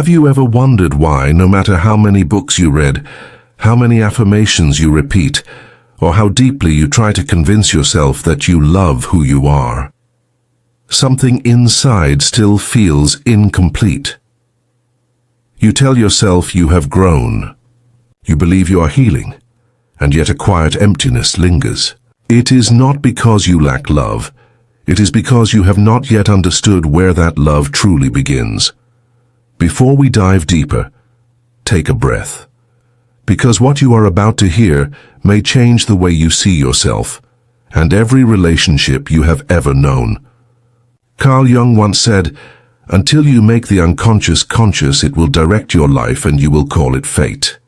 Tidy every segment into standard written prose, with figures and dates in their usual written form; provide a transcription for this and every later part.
Have you ever wondered why, no matter how many books you read, how many affirmations you repeat, or how deeply you try to convince yourself that you love who you are, something inside still feels incomplete? You tell yourself you have grown. You believe you are healing, and yet a quiet emptiness lingers. It is not because you lack love. It is because you have not yet understood where that love truly begins. Before we dive deeper, take a breath. Because what you are about to hear may change the way you see yourself and every relationship you have ever known. Carl Jung once said, "Until you make the unconscious conscious, it will direct your life and you will call it fate."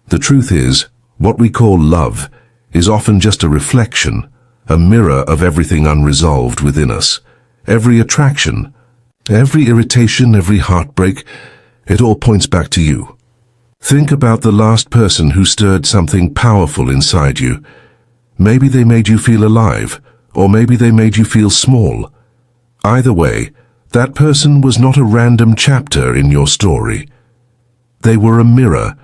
The truth is, what we call love is often just a reflection, a mirror of everything unresolved within us. Every attraction, every irritation, every heartbreak, it all points back to you. Think about the last person who stirred something powerful inside you. Maybe they made you feel alive, or maybe they made you feel small. Either way, that person was not a random chapter in your story. They were a mirror,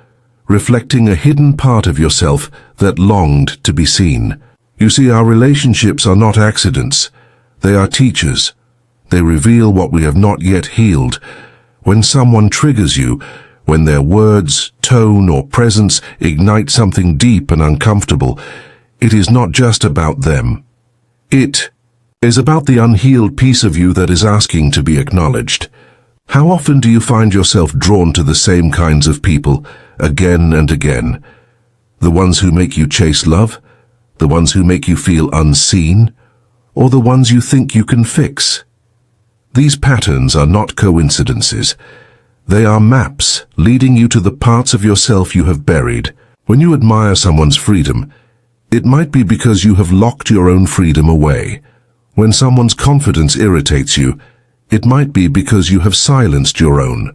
reflecting a hidden part of yourself that longed to be seen. You see, our relationships are not accidents. They are teachers. They reveal what we have not yet healed. When someone triggers you, when their words, tone, or presence ignite something deep and uncomfortable, it is not just about them. It is about the unhealed piece of you that is asking to be acknowledged. How often do you find yourself drawn to the same kinds of people, again and again? The ones who make you chase love? The ones who make you feel unseen? Or the ones you think you can fix? These patterns are not coincidences. They are maps leading you to the parts of yourself you have buried. When you admire someone's freedom, it might be because you have locked your own freedom away. When someone's confidence irritates you, it might be because you have silenced your own.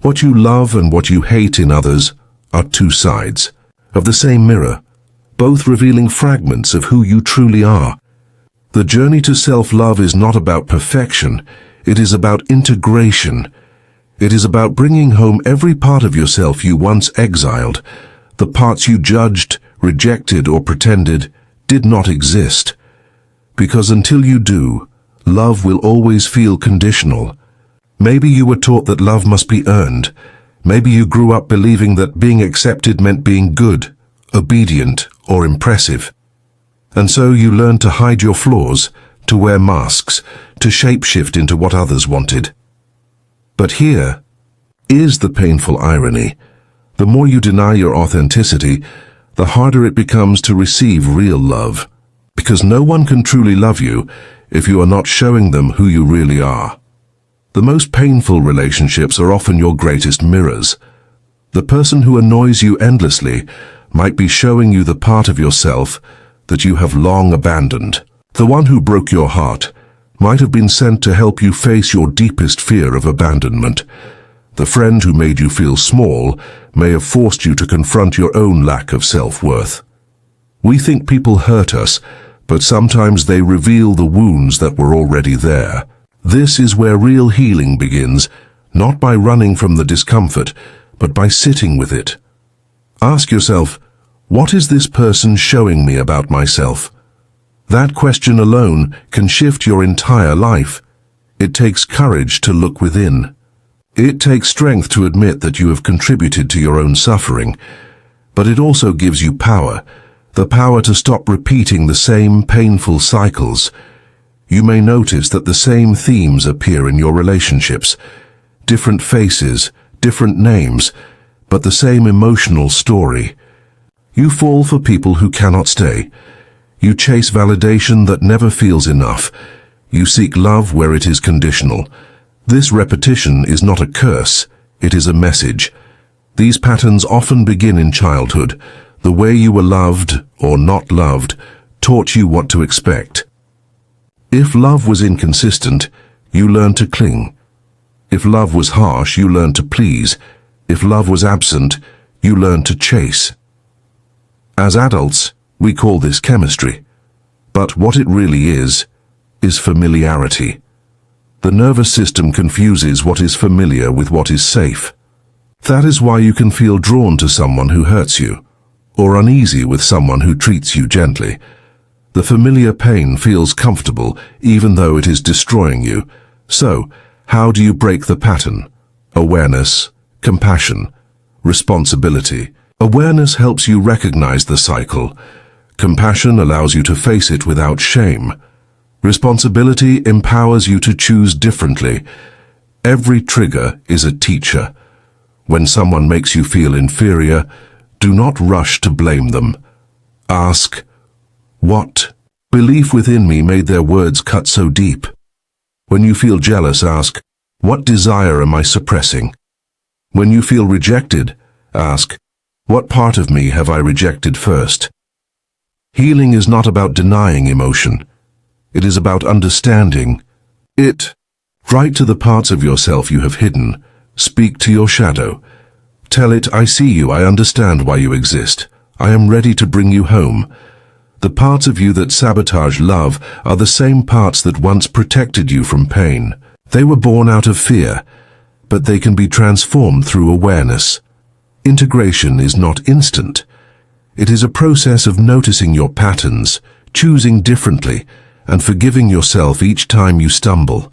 What you love and what you hate in others are two sides of the same mirror, both revealing fragments of who you truly are. The journey to self-love is not about perfection. It is about integration. It is about bringing home every part of yourself you once exiled, the parts you judged, rejected, or pretended did not exist. Because until you do, love will always feel conditional. Maybe you were taught that love must be earned. Maybe you grew up believing that being accepted meant being good, obedient, or impressive. And so you learned to hide your flaws, to wear masks, to shapeshift into what others wanted. But here is the painful irony. The more you deny your authenticity, the harder it becomes to receive real love. Because no one can truly love you if you are not showing them who you really are. The most painful relationships are often your greatest mirrors. The person who annoys you endlessly might be showing you the part of yourself that you have long abandoned. The one who broke your heart might have been sent to help you face your deepest fear of abandonment. The friend who made you feel small may have forced you to confront your own lack of self-worth. We think people hurt us, but sometimes they reveal the wounds that were already there. This is where real healing begins, not by running from the discomfort, but by sitting with it. Ask yourself, what is this person showing me about myself? That question alone can shift your entire life. It takes courage to look within. It takes strength to admit that you have contributed to your own suffering, but it also gives you power, the power to stop repeating the same painful cycles. You may notice that the same themes appear in your relationships, different faces, different names, but the same emotional story. You fall for people who cannot stay. You chase validation that never feels enough. You seek love where it is conditional. This repetition is not a curse, it is a message. These patterns often begin in childhood. The way you were loved or not loved taught you what to expect. If love was inconsistent, you learned to cling. If love was harsh, you learned to please. If love was absent, you learned to chase. As adults, we call this chemistry. But what it really is familiarity. The nervous system confuses what is familiar with what is safe. That is why you can feel drawn to someone who hurts you, or uneasy with someone who treats you gently. The familiar pain feels comfortable even though it is destroying you. So, how do you break the pattern? Awareness, compassion, responsibility. Awareness helps you recognize the cycle. Compassion allows you to face it without shame. Responsibility empowers you to choose differently. Every trigger is a teacher. When someone makes you feel inferior, do not rush to blame them. Ask, what belief within me made their words cut so deep? When you feel jealous, ask, what desire am I suppressing? When you feel rejected, ask, what part of me have I rejected first? Healing is not about denying emotion. It is about understanding it. Write to the parts of yourself you have hidden. Speak to your shadow. Tell it, I see you, I understand why you exist. I am ready to bring you home. The parts of you that sabotage love are the same parts that once protected you from pain. They were born out of fear, but they can be transformed through awareness. Integration is not instant. It is a process of noticing your patterns, choosing differently, and forgiving yourself each time you stumble.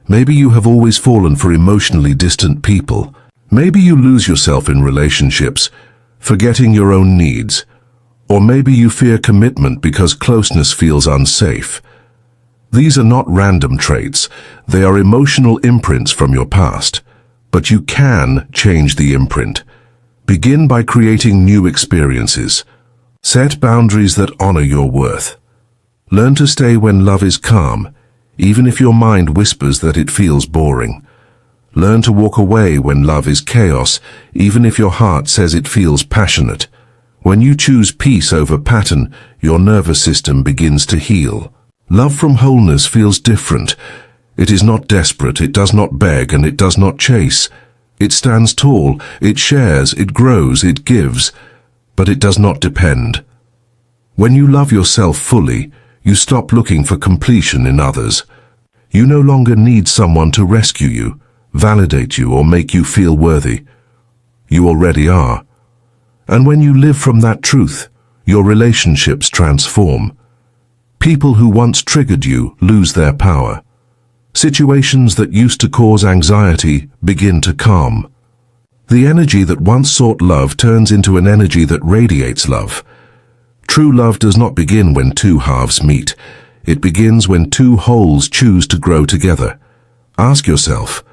Maybe you have always fallen for emotionally distant people. Maybe you lose yourself in relationships, forgetting your own needs. Or maybe you fear commitment because closeness feels unsafe. These are not random traits. They are emotional imprints from your past. But you can change the imprint. Begin by creating new experiences. Set boundaries that honor your worth. Learn to stay when love is calm, even if your mind whispers that it feels boring. Learn to walk away when love is chaos, even if your heart says it feels passionate. When you choose peace over pattern, your nervous system begins to heal. Love from wholeness feels different. It is not desperate, it does not beg, and it does not chase. It stands tall, it shares, it grows, it gives, but it does not depend. When you love yourself fully, you stop looking for completion in others. You no longer need someone to rescue you, validate you, or make you feel worthy. You already are. And when you live from that truth, your relationships transform. People who once triggered you lose their power. Situations that used to cause anxiety begin to calm. The energy that once sought love turns into an energy that radiates love. True love does not begin when two halves meet. It begins when two wholes choose to grow together. Ask yourself,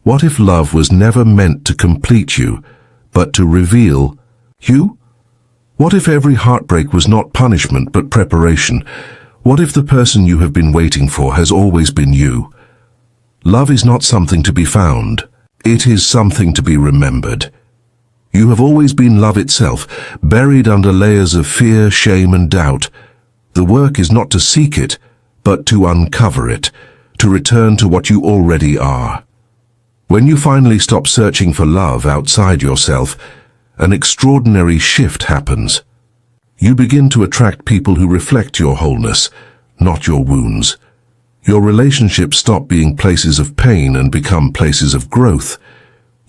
what if love was never meant to complete you, but to reveal you? What if every heartbreak was not punishment but preparation? What if the person you have been waiting for has always been you? Love is not something to be found. It is something to be remembered. You have always been love itself, buried under layers of fear, shame, and doubt. The work is not to seek it, but to uncover it, to return to what you already are. When you finally stop searching for love outside yourself, an extraordinary shift happens. You begin to attract people who reflect your wholeness, not your wounds. Your relationships stop being places of pain and become places of growth.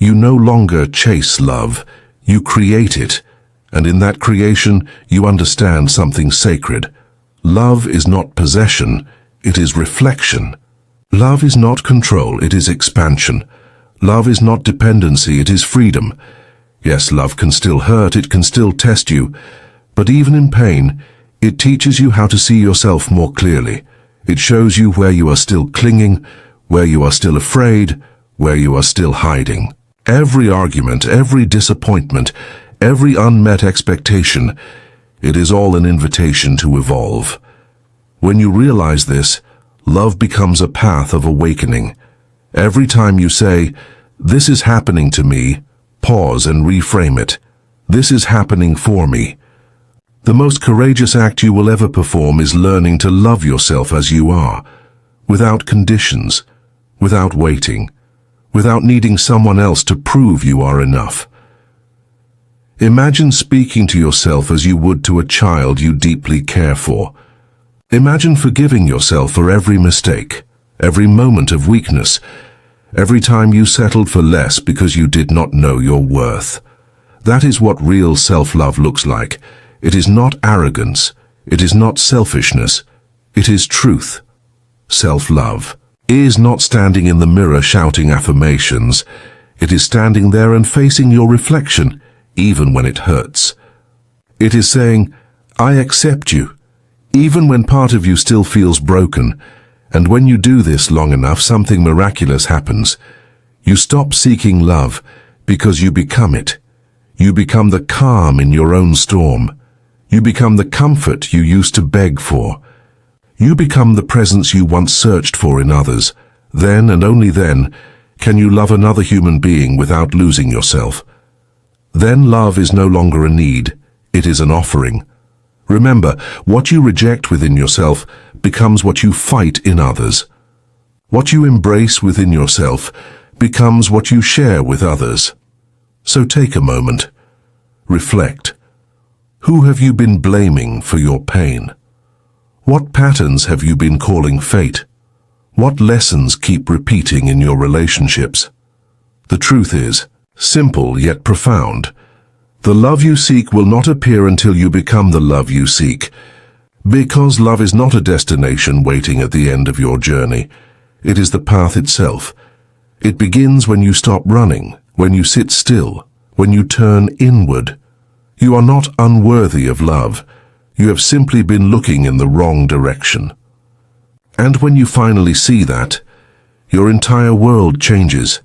You no longer chase love, you create it, and in that creation you understand something sacred. Love is not possession, it is reflection. Love is not control, it is expansion. Love is not dependency, it is freedom. Yes, love can still hurt, it can still test you, but even in pain, it teaches you how to see yourself more clearly. It shows you where you are still clinging, where you are still afraid, where you are still hiding. Every argument, every disappointment, every unmet expectation, it is all an invitation to evolve. When you realize this, love becomes a path of awakening. Every time you say, "This is happening to me," pause and reframe it. This is happening for me. The most courageous act you will ever perform is learning to love yourself as you are, without conditions, without waiting, without needing someone else to prove you are enough. Imagine speaking to yourself as you would to a child you deeply care for. Imagine forgiving yourself for every mistake, every moment of weakness, every time you settled for less because you did not know your worth. That is what real self-love looks like. It is not arrogance. It is not selfishness. It is truth. Self-love is not standing in the mirror shouting affirmations. It is standing there and facing your reflection, even when it hurts. It is saying, I accept you, even when part of you still feels broken. And when you do this long enough, something miraculous happens. You stop seeking love because you become it. You become the calm in your own storm. You become the comfort you used to beg for. You become the presence you once searched for in others. Then, and only then, can you love another human being without losing yourself. Then love is no longer a need, it is an offering. Remember, what you reject within yourself becomes what you fight in others. What you embrace within yourself becomes what you share with others. So take a moment. Reflect. Who have you been blaming for your pain? What patterns have you been calling fate? What lessons keep repeating in your relationships? The truth is, simple yet profound. The love you seek will not appear until you become the love you seek. Because love is not a destination waiting at the end of your journey. It is the path itself. It begins when you stop running, when you sit still, when you turn inward. You are not unworthy of love. You have simply been looking in the wrong direction. And when you finally see that, your entire world changes.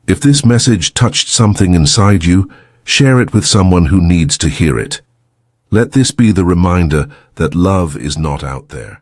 If this message touched something inside you, share it with someone who needs to hear it. Let this be the reminder that love is not out there.